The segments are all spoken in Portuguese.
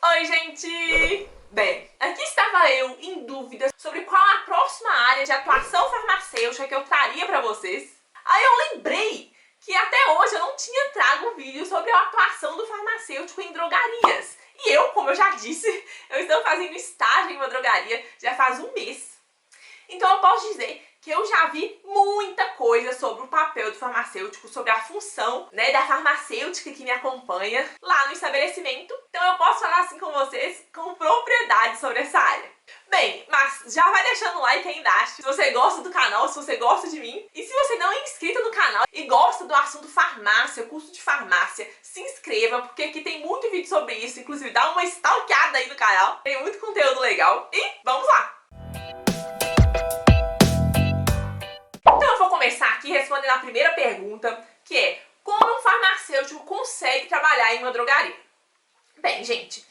Oi, gente! Bem, aqui estava eu em dúvida sobre qual a próxima área de atuação farmacêutica que eu traria pra vocês. Aí eu lembrei que até hoje eu não tinha trago um vídeo sobre a atuação do farmacêutico em drogarias. E eu, como eu já disse, eu estou fazendo estágio em uma drogaria já faz um mês. Então eu posso dizer que eu já vi muita coisa sobre o papel do farmacêutico, sobre a função, da farmacêutica que me acompanha lá no estabelecimento. Então eu posso falar assim com vocês com propriedade sobre essa área. Bem, mas já vai deixando o like aí embaixo se você gosta do canal, se você gosta de mim. E se você não é inscrito no canal e gosta do assunto farmácia, curso de farmácia, se inscreva, porque aqui tem muito vídeo sobre isso. Inclusive dá uma stalkeada aí no canal, tem muito conteúdo legal. E vamos lá! Começar aqui respondendo a primeira pergunta, que é: como um farmacêutico consegue trabalhar em uma drogaria? Bem, gente,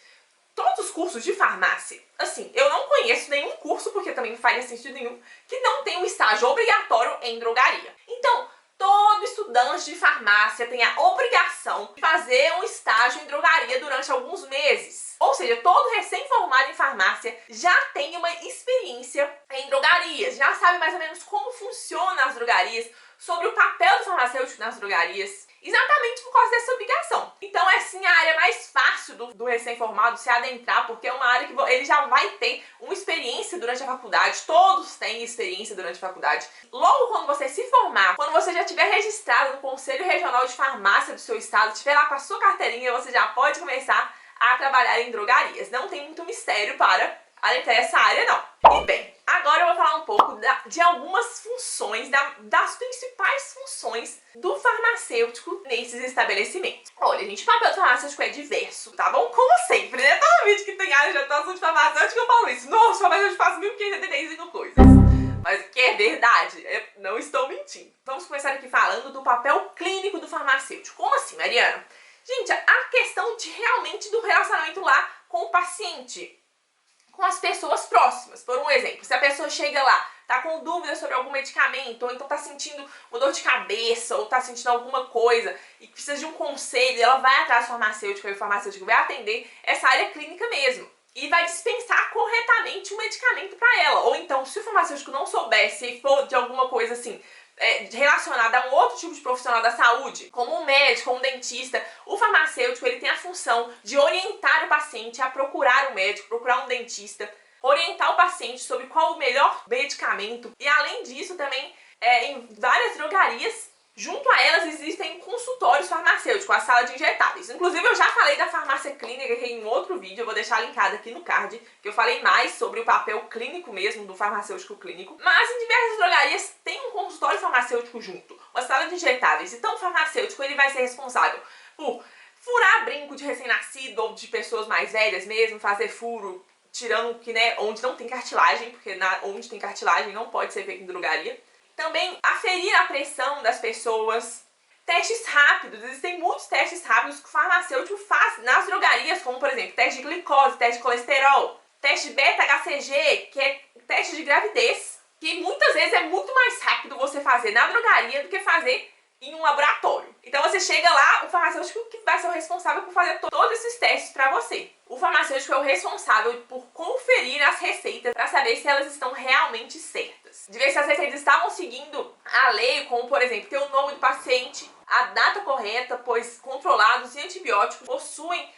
todos os cursos de farmácia, assim, eu não conheço nenhum curso, porque também não faria sentido nenhum, que não tem um estágio obrigatório em drogaria. Então, todo estudante de farmácia tem a obrigação de fazer um estágio em drogaria durante alguns meses. Ou seja, todo recém-formado em farmácia já tem uma experiência em drogarias, já sabe mais ou menos como funcionam as drogarias, sobre o papel do farmacêutico nas drogarias, exatamente por causa dessa obrigação. Então é sim a área mais fácil do recém-formado se adentrar, porque é uma área que ele já vai ter uma experiência durante a faculdade, todos têm experiência durante a faculdade. Logo quando você se formar, quando você já estiver registrado no Conselho Regional de Farmácia do seu estado, estiver lá com a sua carteirinha, você já pode começar a trabalhar em drogarias. Não tem muito mistério para adentrar essa área, não. E bem, agora eu vou falar um pouco de algumas funções, das principais funções do farmacêutico nesses estabelecimentos. Olha, gente, o papel do farmacêutico é diverso, tá bom? Como sempre, né? Todo vídeo que tem área de atuação de farmacêutico eu falo isso. Nossa, o farmacêutico faz 1575 coisas. Mas que é verdade, eu não estou mentindo. Vamos começar aqui falando do papel clínico do farmacêutico. Como assim, Mariana? Gente, a questão realmente do relacionamento lá com o paciente, com as pessoas próximas. Por um exemplo, se a pessoa chega lá, tá com dúvidas sobre algum medicamento, ou então tá sentindo uma dor de cabeça, ou tá sentindo alguma coisa e precisa de um conselho, ela vai atrás do farmacêutico e o farmacêutico vai atender essa área clínica mesmo e vai dispensar corretamente o medicamento para ela. Ou então, se o farmacêutico não soubesse e for de alguma coisa assim, relacionada a um outro tipo de profissional da saúde, como um médico ou um dentista, o farmacêutico ele tem a função de orientar o paciente a procurar um médico, procurar um dentista, orientar o paciente sobre qual o melhor medicamento. E além disso também, em várias drogarias, junto a elas existem consultórios farmacêuticos, a sala de injetáveis. Inclusive eu já falei da farmácia clínica aqui em outro vídeo, eu vou deixar linkado aqui no card, que eu falei mais sobre o papel clínico mesmo do farmacêutico clínico. Mas em diversas drogarias tem um consultório farmacêutico junto, uma sala de injetáveis. Então o farmacêutico ele vai ser responsável por furar brinco de recém-nascido ou de pessoas mais velhas mesmo, fazer furo, tirando que, onde não tem cartilagem, porque onde tem cartilagem não pode ser feito em drogaria. Também aferir a pressão das pessoas. Testes rápidos, existem muitos testes rápidos que o farmacêutico faz nas drogarias, como por exemplo, teste de glicose, teste de colesterol, teste beta-HCG, que é teste de gravidez, que muitas vezes é muito mais rápido você fazer na drogaria do que fazer em um laboratório. Então você chega lá, o farmacêutico que vai ser o responsável por fazer todos esses testes para você. O farmacêutico é o responsável por conferir as receitas para saber se elas estão realmente certas. De ver se as receitas estavam seguindo a lei, como por exemplo, ter o nome do paciente, a data correta, pois controlados e antibióticos possuem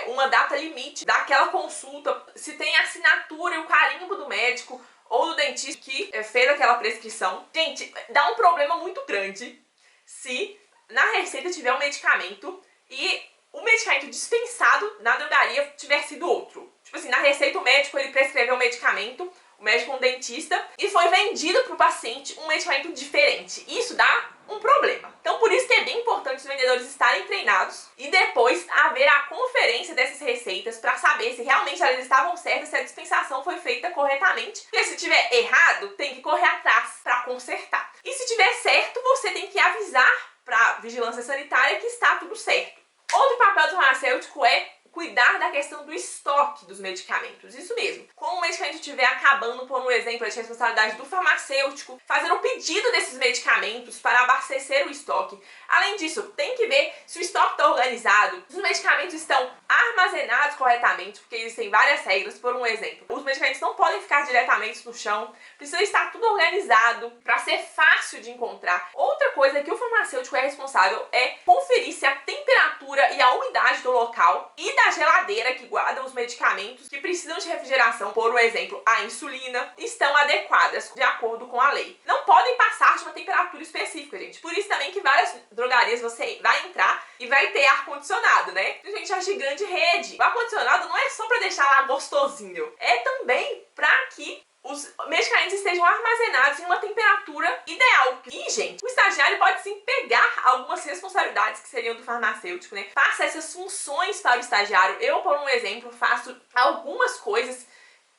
uma data limite daquela consulta, se tem a assinatura e o carimbo do médico ou do dentista que fez aquela prescrição. Gente, dá um problema muito grande se na receita tiver um medicamento e o medicamento dispensado na drogaria tiver sido outro. Tipo assim, na receita o médico ele prescreveu um medicamento, o médico um dentista, e foi vendido para o paciente um medicamento diferente. Isso dá um problema. Então por isso que é bem importante os vendedores estarem treinados e depois haver a conferência dessas receitas para saber se realmente elas estavam certas, se a dispensação foi feita corretamente. Porque se tiver errado, tem que correr atrás para consertar. E se tiver certo, você tem que avisar para a vigilância sanitária que está tudo certo. Outro papel do farmacêutico é cuidar da questão do estoque dos medicamentos. Isso mesmo. Como o medicamento estiver acabando, por um exemplo, é de responsabilidade do farmacêutico fazer um pedido desses medicamentos para abastecer o estoque. Além disso, tem que ver se o estoque está organizado, se os medicamentos estão armazenados corretamente, porque existem várias regras. Por um exemplo, os medicamentos não podem ficar diretamente no chão, precisa estar tudo organizado para ser fácil de encontrar. Outra coisa que o farmacêutico é responsável é conferir se a temperatura e a umidade do local e da geladeira que guarda os medicamentos que precisam de refrigeração, por exemplo, a insulina, estão adequadas de acordo com a lei. Não podem passar de uma temperatura específica, gente. Por isso também que várias drogarias você vai entrar e vai ter ar-condicionado, né? Gente, acho grande rede. O ar-condicionado não é só para deixar lá gostosinho, é também para que os medicamentos estejam armazenados em uma temperatura ideal. E, gente, o estagiário pode sim pegar algumas responsabilidades que seriam do farmacêutico, né? Passa essas funções para o estagiário. Eu, por um exemplo, faço algumas coisas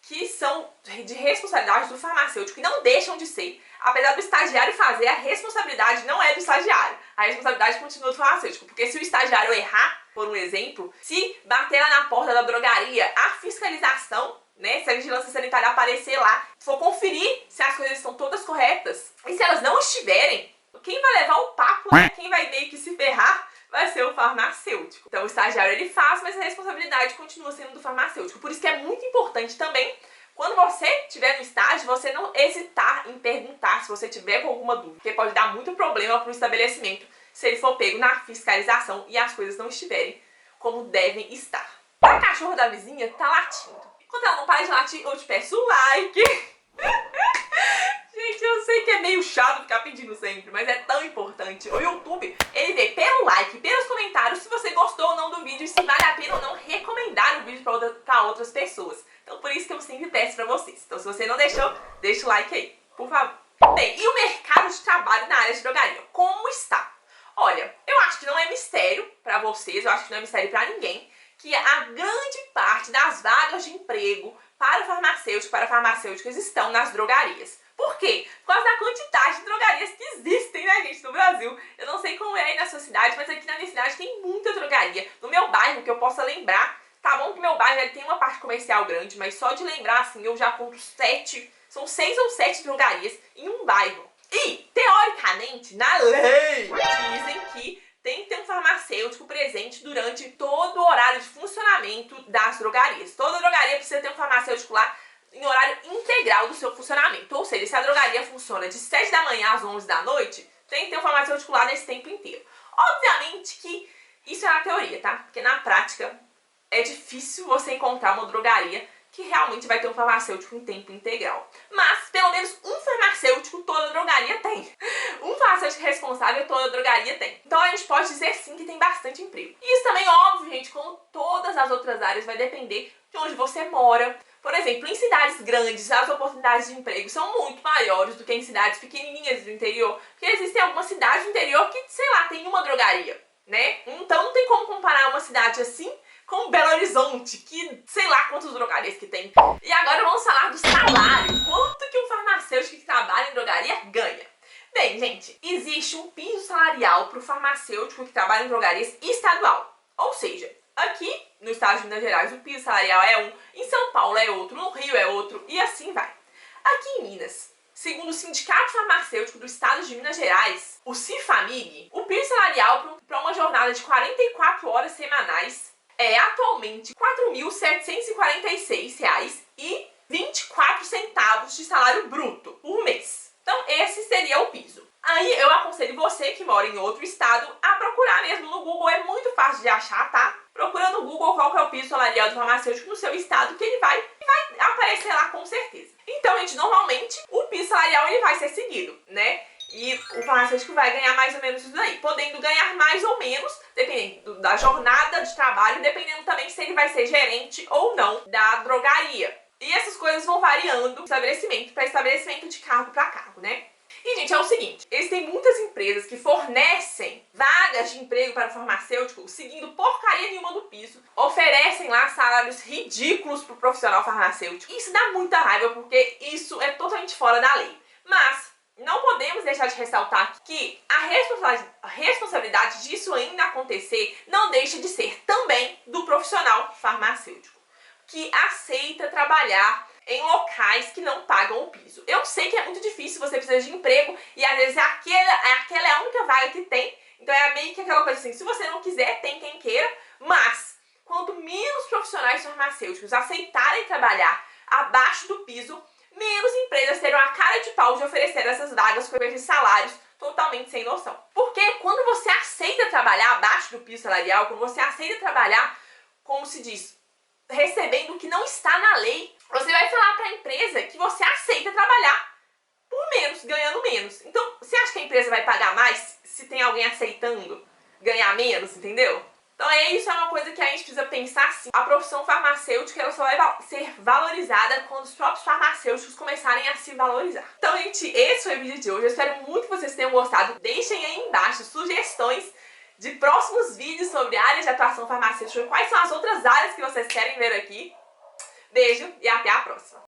que são de responsabilidade do farmacêutico e não deixam de ser. Apesar do estagiário fazer, a responsabilidade não é do estagiário. A responsabilidade continua do farmacêutico. Porque se o estagiário errar, por um exemplo, se bater lá na porta da drogaria, a fiscalização, né, se a vigilância sanitária aparecer lá, for conferir se as coisas estão todas corretas, e se elas não estiverem, quem vai levar o papo, né, quem vai meio que se ferrar, vai ser o farmacêutico. Então o estagiário ele faz, mas a responsabilidade continua sendo do farmacêutico. Por isso que é muito importante também, quando você estiver no estágio, você não hesitar em perguntar se você tiver com alguma dúvida, porque pode dar muito problema para o estabelecimento se ele for pego na fiscalização e as coisas não estiverem como devem estar. A cachorra da vizinha tá latindo. Quando ela não para de latir, eu te peço um like. Gente, eu sei que é meio chato ficar pedindo sempre, mas é tão importante. O YouTube, ele vê pelo like, pelos comentários, se você gostou ou não do vídeo e se vale a pena ou não recomendar o vídeo para outras pessoas. Então, por isso que eu sempre peço pra vocês. Então, se você não deixou, deixa o like aí, por favor. Bem, e o mercado de trabalho na área de drogaria? Como está? Olha, eu acho que não é mistério pra vocês, eu acho que não é mistério pra ninguém, que a grande parte das vagas de emprego para farmacêuticos estão nas drogarias. Por quê? Por causa da quantidade de drogarias que existem, né, gente, no Brasil. Eu não sei como é aí na sua cidade, mas aqui na minha cidade tem muita drogaria. No meu bairro, que eu possa lembrar, tá bom que meu bairro ele tem uma parte comercial grande, mas só de lembrar, assim, eu já conto 7, são 6 ou 7 drogarias em um bairro. E, teoricamente, na lei, dizem que tem que ter um farmacêutico presente durante todo o horário de funcionamento das drogarias. Toda drogaria precisa ter um farmacêutico lá em horário integral do seu funcionamento. Ou seja, se a drogaria funciona de 7 da manhã às 11 da noite, tem que ter um farmacêutico lá nesse tempo inteiro. Obviamente que isso é na teoria, tá? Porque na prática é difícil você encontrar uma drogaria que realmente vai ter um farmacêutico em tempo integral. Mas, pelo menos um farmacêutico toda drogaria tem. Um farmacêutico responsável toda drogaria tem. Então a gente pode dizer sim que tem bastante emprego. E isso também, óbvio, gente, como todas as outras áreas, vai depender de onde você mora. Por exemplo, em cidades grandes, as oportunidades de emprego são muito maiores do que em cidades pequenininhas do interior. Porque existem algumas cidades do interior que, sei lá, tem uma drogaria, né? Então não tem como comparar uma cidade assim com Belo Horizonte, que sei lá quantos drogarias que tem. E agora vamos falar do salário. Quanto que um farmacêutico que trabalha em drogaria ganha? Bem, gente, existe um piso salarial para o farmacêutico que trabalha em drogarias estadual. Ou seja, aqui no estado de Minas Gerais o piso salarial é um, em São Paulo é outro, no Rio é outro e assim vai. Aqui em Minas, segundo o Sindicato Farmacêutico do Estado de Minas Gerais, o Cifamig, o piso salarial para uma jornada de 44 horas semanais é atualmente R$ 4.746,24 de salário bruto por mês. Então esse seria o piso. Aí eu aconselho você que mora em outro estado a procurar mesmo no Google, é muito fácil de achar, tá? Procura no Google qual que é o piso salarial do farmacêutico no seu estado que ele vai aparecer lá com certeza. Então, gente, normalmente o piso salarial ele vai ser seguido, né? E o farmacêutico vai ganhar mais ou menos isso daí, podendo ganhar mais ou menos, dependendo da jornada de trabalho, dependendo também se ele vai ser gerente ou não da drogaria. E essas coisas vão variando de estabelecimento para estabelecimento, de cargo para cargo, né? E, gente, é o seguinte, existem muitas empresas que fornecem vagas de emprego para o farmacêutico seguindo porcaria nenhuma do piso, oferecem lá salários ridículos para o profissional farmacêutico. Isso dá muita raiva porque isso é totalmente fora da lei. Mas não podemos deixar de ressaltar que a responsabilidade disso ainda acontecer não deixa de ser também do profissional farmacêutico, que aceita trabalhar em locais que não pagam o piso. Eu sei que é muito difícil, você precisa de emprego e às vezes aquela é a única vaga que tem, então é meio que aquela coisa assim, se você não quiser, tem quem queira, mas quanto menos profissionais farmacêuticos aceitarem trabalhar abaixo do piso, menos empresas terão a cara de pau de oferecer essas vagas com esses salários totalmente sem noção. Porque quando você aceita trabalhar abaixo do piso salarial, quando você aceita trabalhar, como se diz, recebendo o que não está na lei, você vai falar para a empresa que você aceita trabalhar por menos, ganhando menos. Então, você acha que a empresa vai pagar mais se tem alguém aceitando ganhar menos, entendeu? Então isso é uma coisa que a gente precisa pensar sim. A profissão farmacêutica ela só vai ser valorizada quando os próprios farmacêuticos começarem a se valorizar. Então, gente, esse foi o vídeo de hoje. Eu espero muito que vocês tenham gostado. Deixem aí embaixo sugestões de próximos vídeos sobre áreas de atuação farmacêutica. Quais são as outras áreas que vocês querem ver aqui? Beijo e até a próxima!